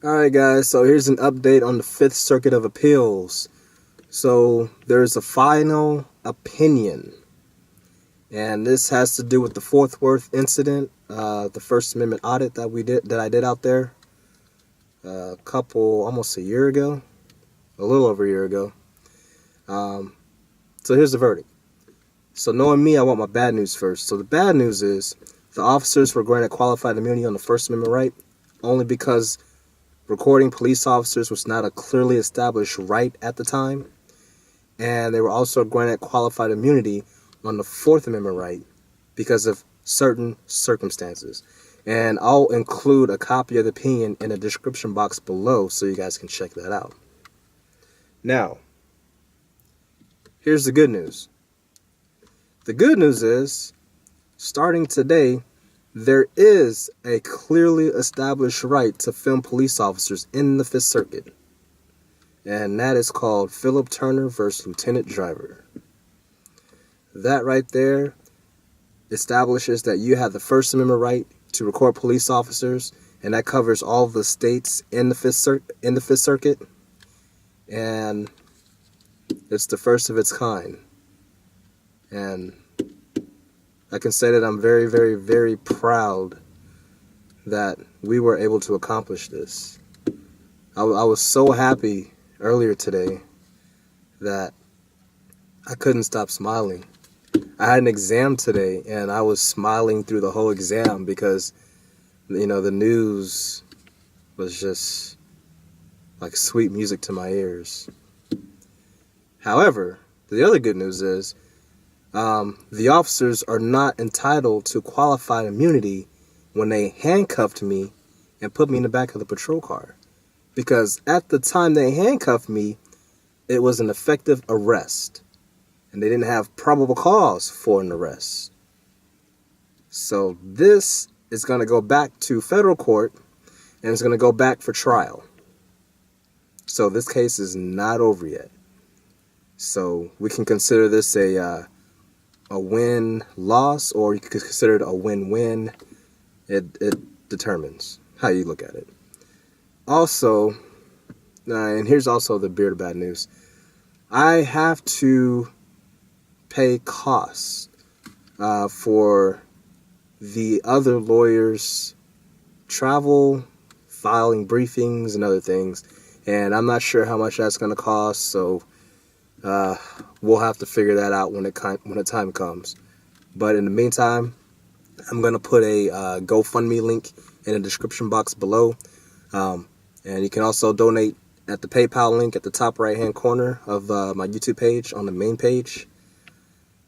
Alright guys, so here's an update on the Fifth Circuit of Appeals. So there's a final opinion, and this has to do with the Fort Worth incident, the First Amendment audit that I did out there almost a year ago, a little over a year ago. So here's the verdict. So knowing me, I want my bad news first. So the bad news is the officers were granted qualified immunity on the First Amendment right only because recording police officers was not a clearly established right at the time. And they were also granted qualified immunity on the Fourth Amendment right because of certain circumstances. And I'll include a copy of the opinion in the description box below so you guys can check that out. Now, here's the good news. The good news is, starting today, there is a clearly established right to film police officers in the Fifth Circuit. And that is called Philip Turner versus Lieutenant Driver. That right there establishes that you have the First Amendment right to record police officers, and that covers all of the states in the Fifth Circuit. And it's the first of its kind. And I can say that I'm very, very, very proud that we were able to accomplish this. I was so happy earlier today that I couldn't stop smiling. I had an exam today and I was smiling through the whole exam because, the news was just like sweet music to my ears. However, the other good news is the officers are not entitled to qualified immunity when they handcuffed me and put me in the back of the patrol car. Because at the time they handcuffed me, it was an effective arrest. And they didn't have probable cause for an arrest. So this is going to go back to federal court, and it's going to go back for trial. So this case is not over yet. So we can consider this a win-loss, or you could consider it a win-win. It determines how you look at it. Also, and here's also the beer to bad news. I have to pay costs for the other lawyers' travel, filing briefings, and other things. And I'm not sure how much that's going to cost, so we'll have to figure that out when the time comes. But in the meantime, I'm going to put a GoFundMe link in the description box below. And you can also donate at the PayPal link at the top right-hand corner of my YouTube page on the main page.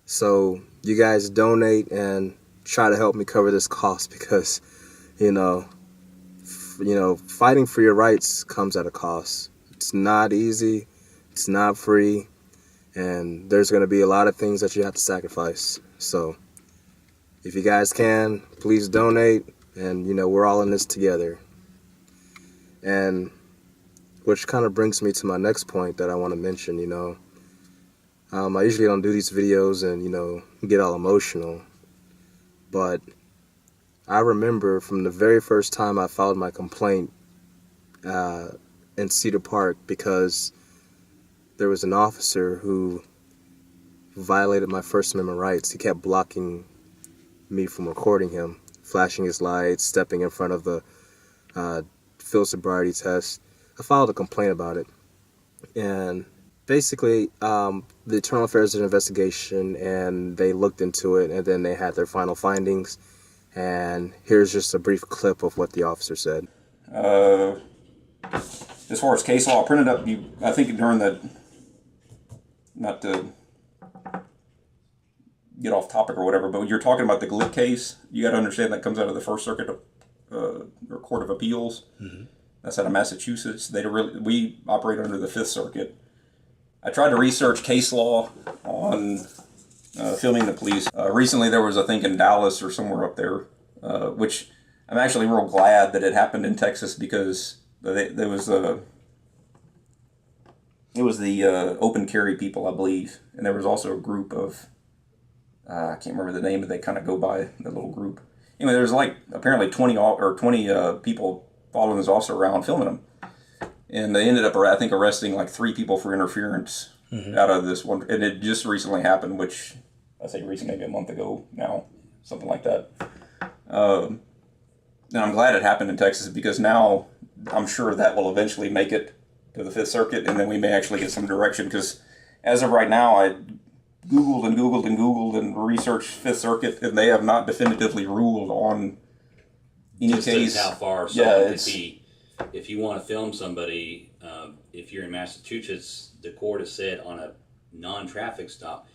So you guys donate and try to help me cover this cost because, fighting for your rights comes at a cost. It's not easy. It's not free. And there's going to be a lot of things that you have to sacrifice. So if you guys can, please donate. And, we're all in this together. And which kind of brings me to my next point that I want to mention, I usually don't do these videos and, get all emotional. But I remember from the very first time I filed my complaint in Cedar Park because there was an officer who violated my First Amendment rights. He kept blocking me from recording him, flashing his lights, stepping in front of the field sobriety test. I filed a complaint about it. And basically, the Internal Affairs did an investigation, and they looked into it, and then they had their final findings. And here's just a brief clip of what the officer said. As far as case law, I printed up, I think during the, not to get off topic or whatever, but you're talking about the Glick case. You got to understand that comes out of the First Circuit or Court of Appeals. Mm-hmm. That's out of Massachusetts. We operate under the Fifth Circuit. I tried to research case law on filming the police. Recently there was, I think, in Dallas or somewhere up there, which I'm actually real glad that it happened in Texas because there was it was the open carry people, I believe, and there was also a group of I can't remember the name, but they kind of go by the little group. Anyway, there's like apparently 20 people following this officer around, filming him. And they ended up, I think, arresting like 3 people for interference out of this one. And it just recently happened, which I say recent, maybe a month ago now, something like that. And I'm glad it happened in Texas because now I'm sure that will eventually make it to the Fifth Circuit, and then we may actually get some direction. Because as of right now, I Googled and researched Fifth Circuit, and they have not definitively ruled on any Just case. how far Yeah, someone could it's be. If you want to film somebody, if you're in Massachusetts, the court has said on a non-traffic stop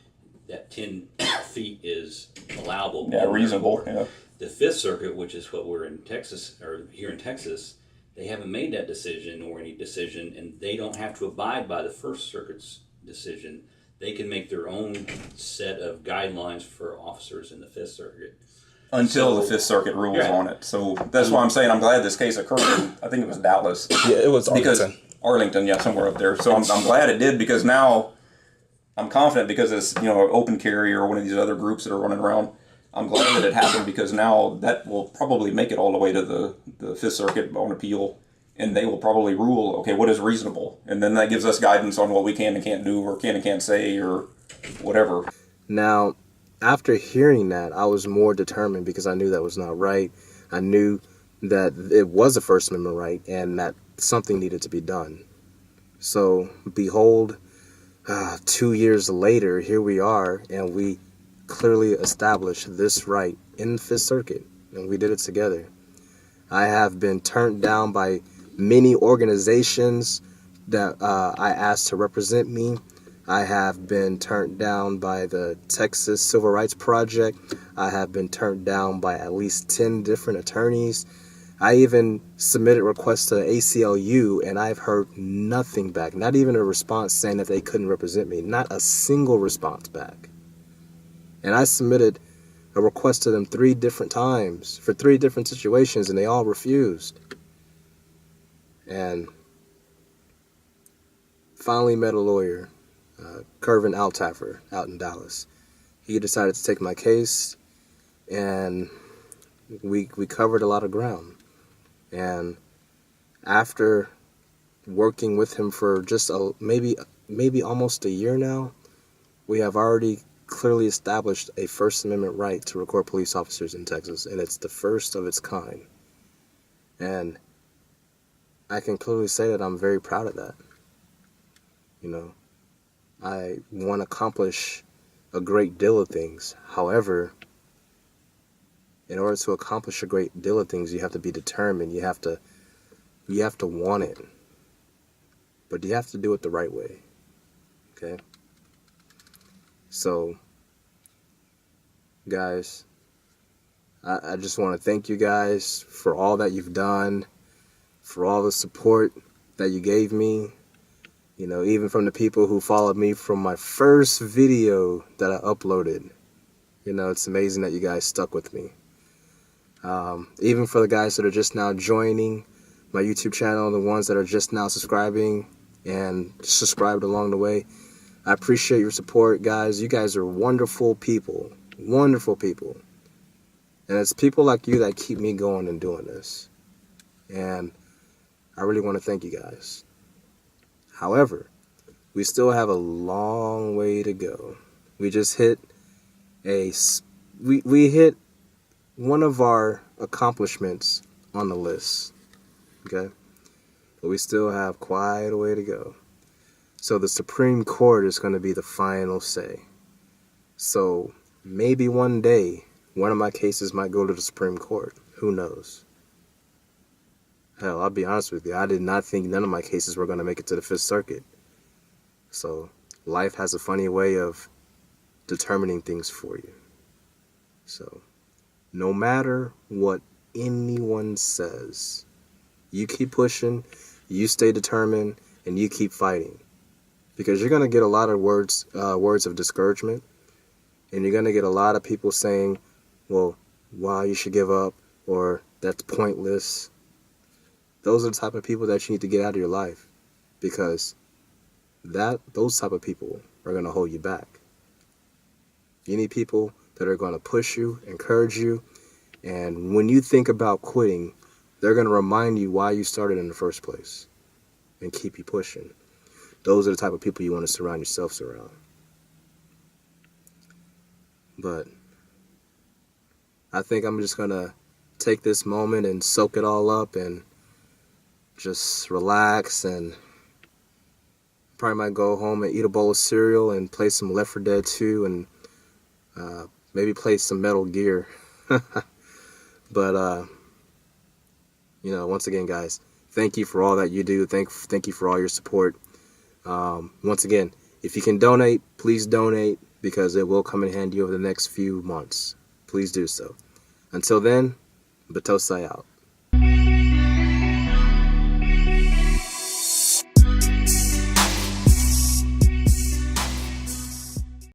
that 10 feet is allowable. yeah reasonable. Yeah. The Fifth Circuit, which is what we're in Texas, or here in Texas, they haven't made that decision or any decision, and they don't have to abide by the First Circuit's decision. They can make their own set of guidelines for officers in the Fifth Circuit. Until the Fifth Circuit rules Yeah. on it. So that's why I'm saying I'm glad this case occurred in, I think it was Dallas. Yeah, it was Because Arlington. Arlington, yeah, somewhere up there. So I'm glad it did because now I'm confident because it's, Open Carry or one of these other groups that are running around. I'm glad that it happened because now that will probably make it all the way to the Fifth Circuit on appeal. And they will probably rule, okay, what is reasonable? And then that gives us guidance on what we can and can't do or can and can't say or whatever. Now, after hearing that, I was more determined because I knew that was not right. I knew that it was a First Amendment right and that something needed to be done. So, behold, 2 years later, here we are, and we clearly established this right in the Fifth Circuit, and we did it together. I have been turned down by many organizations that I asked to represent me. I have been turned down by the Texas Civil Rights Project. I have been turned down by at least 10 different attorneys. I even submitted requests to the ACLU, and I've heard nothing back. Not even a response saying that they couldn't represent me. Not a single response back. And I submitted a request to them 3 different times for 3 different situations, and they all refused. And finally met a lawyer, Kervin Altaffer, out in Dallas. He decided to take my case, and we covered a lot of ground. And after working with him for just maybe almost a year now, we have already clearly established a First Amendment right to record police officers in Texas, and it's the first of its kind. And I can clearly say that I'm very proud of that. I want to accomplish a great deal of things. However, in order to accomplish a great deal of things, you have to be determined. You have to want it. But you have to do it the right way. Okay? So, guys, I just want to thank you guys for all that you've done, for all the support that you gave me. Even from the people who followed me from my first video that I uploaded. It's amazing that you guys stuck with me. Even for the guys that are just now joining my YouTube channel, the ones that are just now subscribing and subscribed along the way, I appreciate your support, guys. You guys are wonderful people. Wonderful people. And it's people like you that keep me going and doing this. And I really want to thank you guys. However, we still have a long way to go. We just hit we hit one of our accomplishments on the list. Okay? But we still have quite a way to go. So the Supreme Court is going to be the final say. So maybe one day, one of my cases might go to the Supreme Court. Who knows? Hell, I'll be honest with you. I did not think none of my cases were going to make it to the Fifth Circuit. So life has a funny way of determining things for you. So no matter what anyone says, you keep pushing, you stay determined, and you keep fighting. Because you're going to get a lot of words of discouragement. And you're going to get a lot of people saying, well, wow, you should give up, or that's pointless. Those are the type of people that you need to get out of your life, because those type of people are going to hold you back. You need people that are going to push you, encourage you, and when you think about quitting, They're going to remind you why you started in the first place and keep you pushing. Those are the type of people you want to surround yourselves around. But I think I'm just going to take this moment and soak it all up and just relax, and probably might go home and eat a bowl of cereal and play some Left 4 Dead 2 and maybe play some Metal Gear. But, once again, guys, thank you for all that you do. Thank you for all your support. Once again, if you can donate, please donate, because it will come in handy over the next few months. Please do so. Until then, Batosai out.